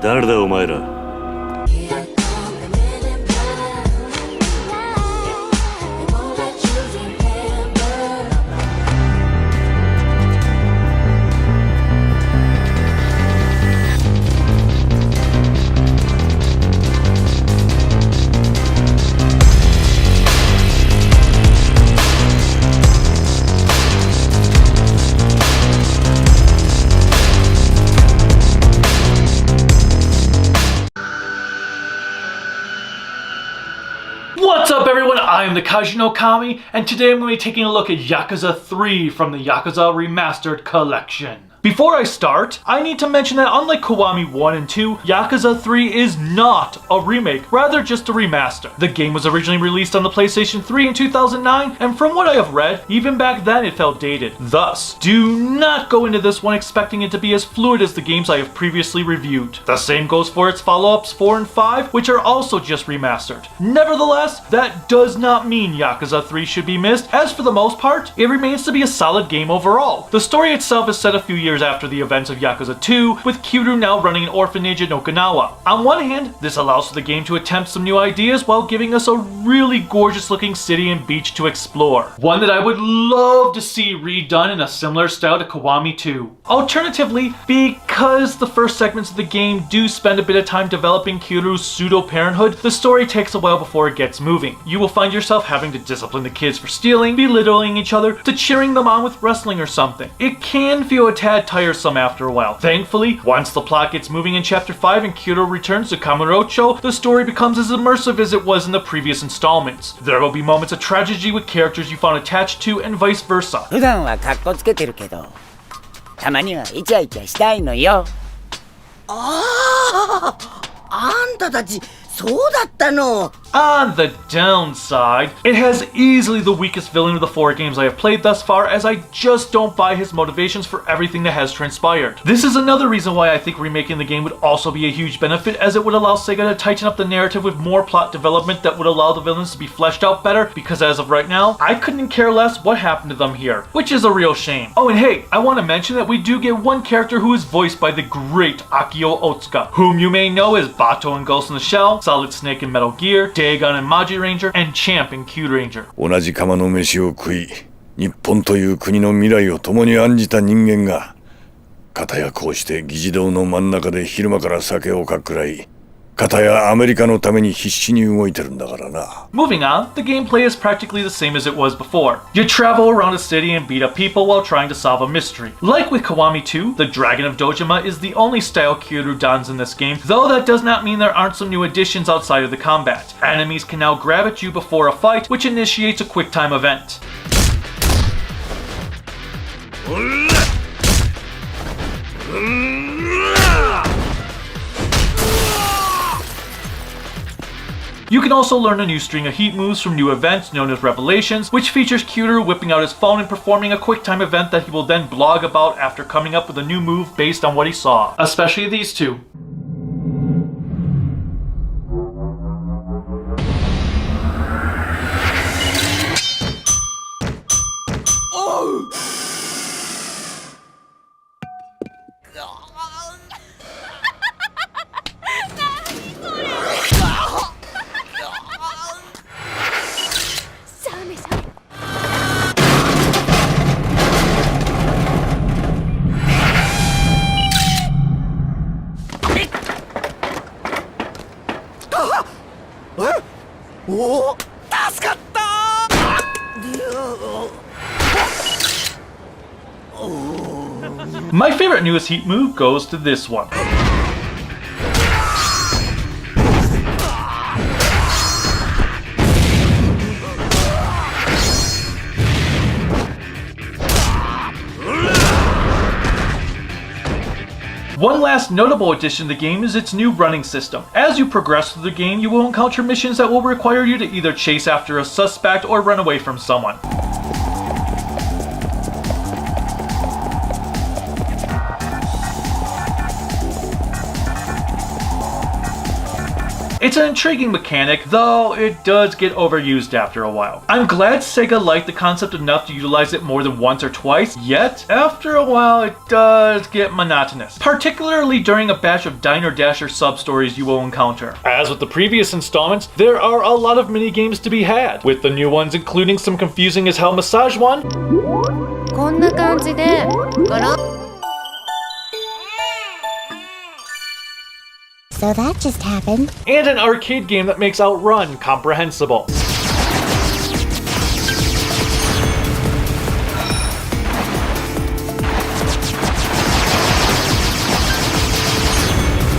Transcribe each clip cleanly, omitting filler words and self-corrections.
誰だお前ら。What's up everyone, I am the Kaiju no Kami, and today I'm going to be taking a look at Yakuza 3 from the Yakuza Remastered Collection. Before I start, I need to mention that unlike Kiwami 1 and 2, Yakuza 3 is not a remake, rather just a remaster. The game was originally released on the PlayStation 3 in 2009, and from what I have read, even back then it felt dated. Thus, do not go into this one expecting it to be as fluid as the games I have previously reviewed. The same goes for its follow-ups 4 and 5, which are also just remastered. Nevertheless, that does not mean Yakuza 3 should be missed, as for the most part, it remains to be a solid game overall. The story itself is set a few years after the events of Yakuza 2, with Kiryu now running an orphanage in Okinawa. On one hand, this allows for the game to attempt some new ideas while giving us a really gorgeous looking city and beach to explore. One that I would love to see redone in a similar style to Kiwami 2. Alternatively, because the first segments of the game do spend a bit of time developing Kiryu's pseudo-parenthood, the story takes a while before it gets moving. You will find yourself having to discipline the kids for stealing, belittling each other, to cheering them on with wrestling or something. It can feel a tad tiresome after a while. Thankfully, once the plot gets moving in Chapter 5 and Kiryu returns to Kamurocho, the story becomes as immersive as it was in the previous installments. There will be moments of tragedy with characters you found attached to and vice versa. 普段はカッコつけてるけど、たまにはイチャイチャしたいのよ。あんたたち、そうだったの。 On the downside, it has easily the weakest villain of the 4 games I have played thus far, as I just don't buy his motivations for everything that has transpired. This is another reason why I think remaking the game would also be a huge benefit, as it would allow Sega to tighten up the narrative with more plot development that would allow the villains to be fleshed out better, because as of right now, I couldn't care less what happened to them here, which is a real shame. Oh, and hey, I want to mention that we do get one character who is voiced by the great Akio Otsuka, whom you may know as Bato in Ghost in the Shell, Solid Snake in Metal Gear, Dagon in Maji Ranger, and Champ in Q Ranger. 同じ釜の飯を食い、日本という国の未来を共に案じた人間が、片やこうして議事堂の真ん中で昼間から酒をかっくらい、片やアメリカのために必死に動いてるんだからな。 Moving on, the gameplay is practically the same as it was before. You travel around a city and beat up people while trying to solve a mystery. Like with Kiwami 2, the Dragon of Dojima is the only style Kiryu dons in this game, though that does not mean there aren't some new additions outside of the combat. Enemies can now grab at you before a fight, which initiates a quick time event. You can also learn a new string of heat moves from new events known as Revelations, which features Kiryu whipping out his phone and performing a quick time event that he will then blog about after coming up with a new move based on what he saw. Especially these two. My favorite newest heat move goes to this one. One last notable addition to the game is its new running system. As you progress through the game, you will encounter missions that will require you to either chase after a suspect or run away from someone. It's an intriguing mechanic, though it does get overused after a while. I'm glad Sega liked the concept enough to utilize it more than once or twice, yet after a while it does get monotonous, particularly during a batch of Diner Dasher sub-stories you will encounter. As with the previous installments, there are a lot of mini-games to be had, with the new ones including some confusing as hell massage one, こんな感じでガラッ So that just happened. and an arcade game that makes Outrun comprehensible.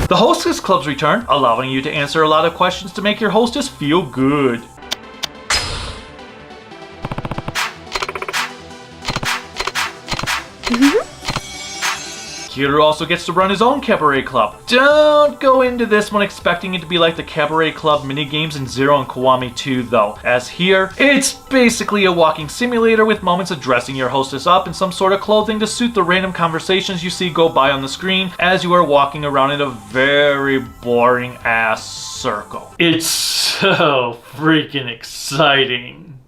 The Hostess Club's return, allowing you to answer a lot of questions to make your hostess feel good. Kyoto also gets to run his own cabaret club. Don't go into this one expecting it to be like the cabaret club minigames in Zero and Kiwami 2 though, as here, it's basically a walking simulator with moments of dressing your hostess up in some sort of clothing to suit the random conversations you see go by on the screen as you are walking around in a very boring ass circle. It's so freaking exciting.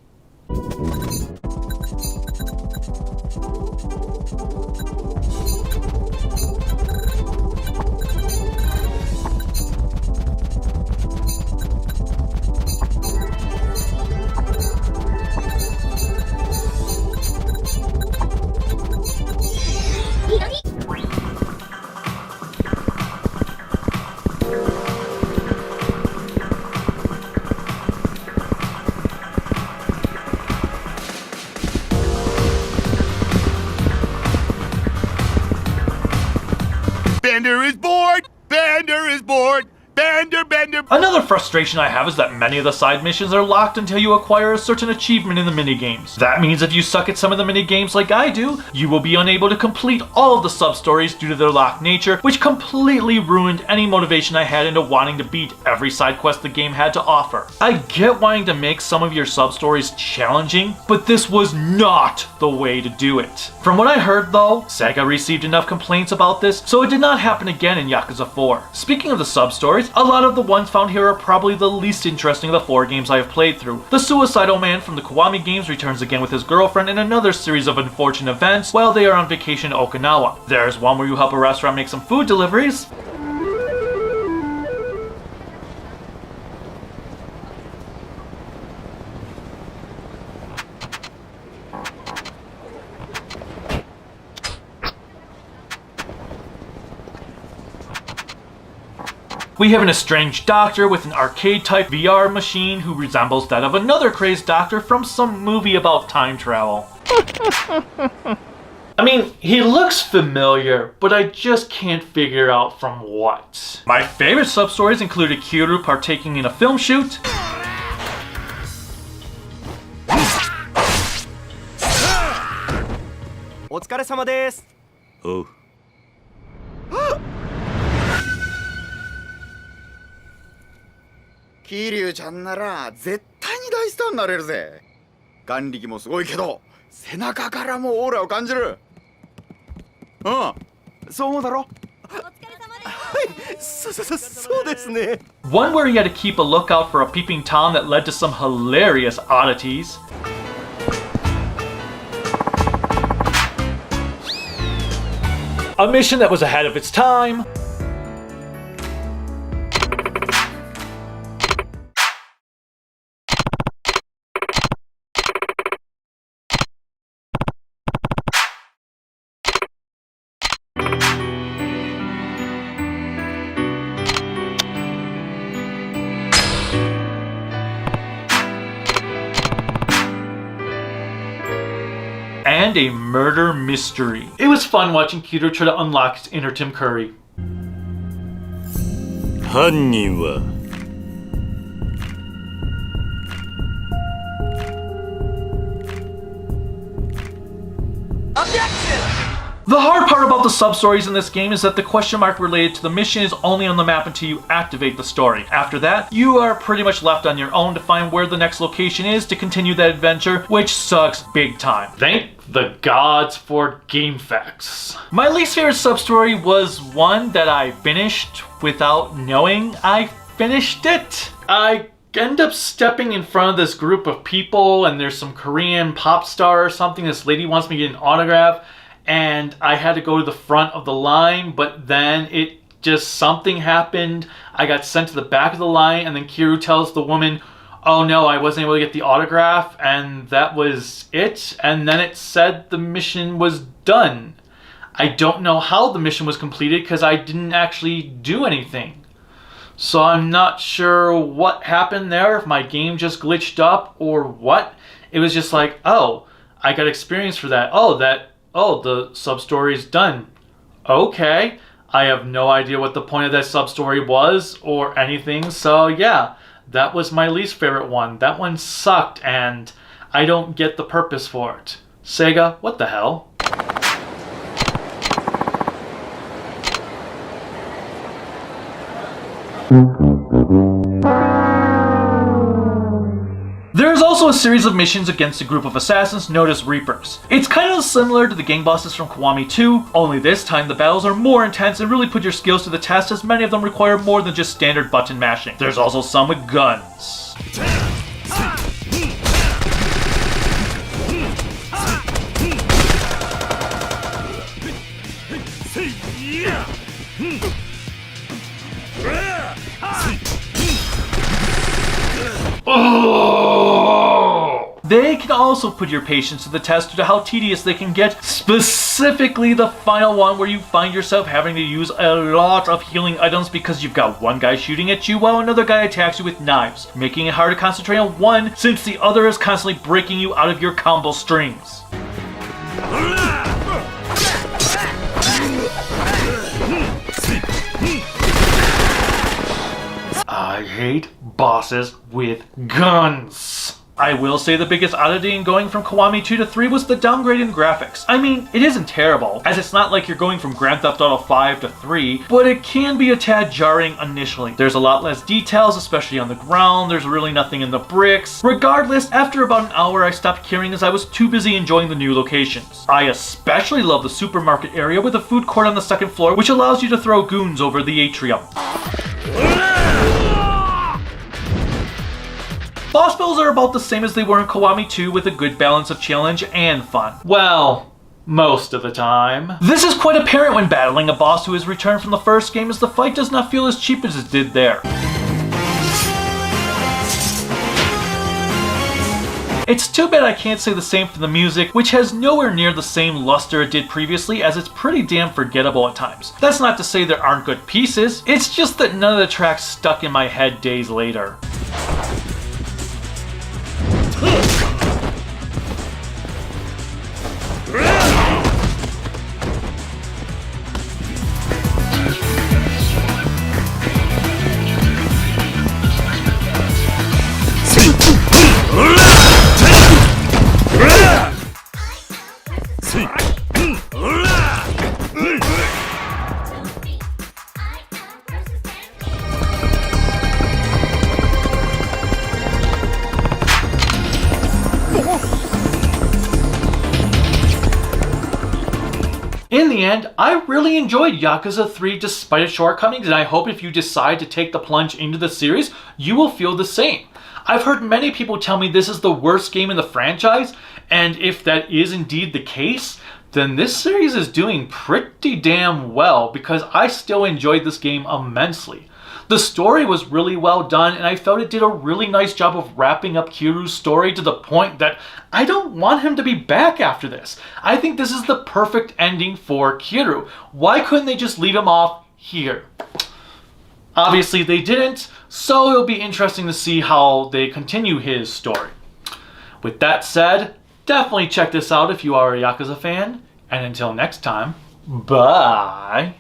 Bender is bored! Bender is bored! Bender! Another frustration I have is that many of the side missions are locked until you acquire a certain achievement in the minigames. That means if you suck at some of the minigames like I do, you will be unable to complete all of the sub-stories due to their locked nature, which completely ruined any motivation I had into wanting to beat every side quest the game had to offer. I get wanting to make some of your sub-stories challenging, but this was not the way to do it. From what I heard though, Sega received enough complaints about this, so it did not happen again in Yakuza 4. Speaking of the sub-stories, a lot of the ones found here are probably the least interesting of the 4 games I have played through. The suicidal man from the Kiwami games returns again with his girlfriend in another series of unfortunate events while they are on vacation in Okinawa. There's one where you help a restaurant make some food deliveries. We have an estranged doctor with an arcade-type VR machine who resembles that of another crazed doctor from some movie about time travel. I mean, he looks familiar, but I just can't figure out from what. My favorite sub-stories included Kyoto partaking in a film shoot, Oh. 桐生ちゃんなら絶対に大スターになれるぜ。眼力もすごいけど背中からもオーラを感じる。うん、そう思うだろ。そうですね。 one where he had to keep a lookout for a peeping Tom that led to some hilarious oddities, a mission that was ahead of its time, and a murder mystery. It was fun watching Kyoto try to unlock his inner Tim Curry. 犯人は The hard part about the sub-stories in this game is that the question mark related to the mission is only on the map until you activate the story. After that, you are pretty much left on your own to find where the next location is to continue that adventure, which sucks big time. Thank the gods for game facts. My least favorite sub-story was one that I finished without knowing I finished it. I end up stepping in front of this group of people, and there's some Korean pop star or something. This lady wants me to get an autograph, and I had to go to the front of the line, but then something happened. I got sent to the back of the line, and then Kiryu tells the woman, oh no, I wasn't able to get the autograph, and that was it. And then it said the mission was done. I don't know how the mission was completed because I didn't actually do anything. So I'm not sure what happened there, if my game just glitched up or what. It was just like, oh, I got experience for that. Oh, the sub-story's done. Okay. I have no idea what the point of that sub-story was or anything, so yeah. That was my least favorite one. That one sucked, and I don't get the purpose for it. Sega, what the hell? There is also a series of missions against a group of assassins known as Reapers. It's kind of similar to the gang bosses from Kiwami 2, only this time the battles are more intense and really put your skills to the test, as many of them require more than just standard button mashing. There's also some with guns. They can also put your patience to the test due to how tedious they can get, specifically the final one where you find yourself having to use a lot of healing items because you've got one guy shooting at you while another guy attacks you with knives, making it hard to concentrate on one since the other is constantly breaking you out of your combo strings. I hate bosses with guns. I will say the biggest oddity in going from Kiwami 2 to 3 was the downgrade in graphics. I mean, it isn't terrible, as it's not like you're going from Grand Theft Auto 5 to 3, but it can be a tad jarring initially. There's a lot less details, especially on the ground. There's really nothing in the bricks. Regardless, after about an hour I stopped caring as I was too busy enjoying the new locations. I especially love the supermarket area with a food court on the second floor, which allows you to throw goons over the atrium. Boss battles are about the same as they were in Kiwami 2, with a good balance of challenge and fun. Well, most of the time. This is quite apparent when battling a boss who has returned from the first game, as the fight does not feel as cheap as it did there. It's too bad I can't say the same for the music, which has nowhere near the same luster it did previously, as it's pretty damn forgettable at times. That's not to say there aren't good pieces, it's just that none of the tracks stuck in my head days later. In the end, I really enjoyed Yakuza 3 despite its shortcomings, and I hope if you decide to take the plunge into the series, you will feel the same. I've heard many people tell me this is the worst game in the franchise, and if that is indeed the case, then this series is doing pretty damn well, because I still enjoyed this game immensely. The story was really well done, and I felt it did a really nice job of wrapping up Kiryu's story to the point that I don't want him to be back after this. I think this is the perfect ending for Kiryu. Why couldn't they just leave him off here? Obviously they didn't, so it'll be interesting to see how they continue his story. With that said, definitely check this out if you are a Yakuza fan, and until next time, bye!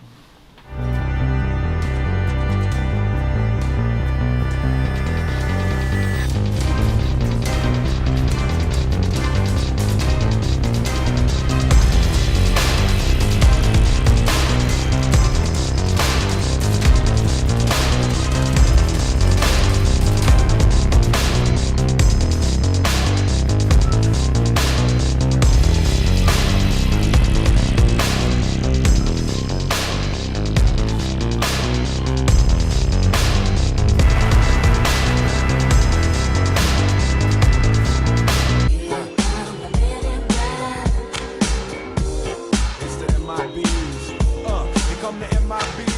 MIBs. Here come the MIBs.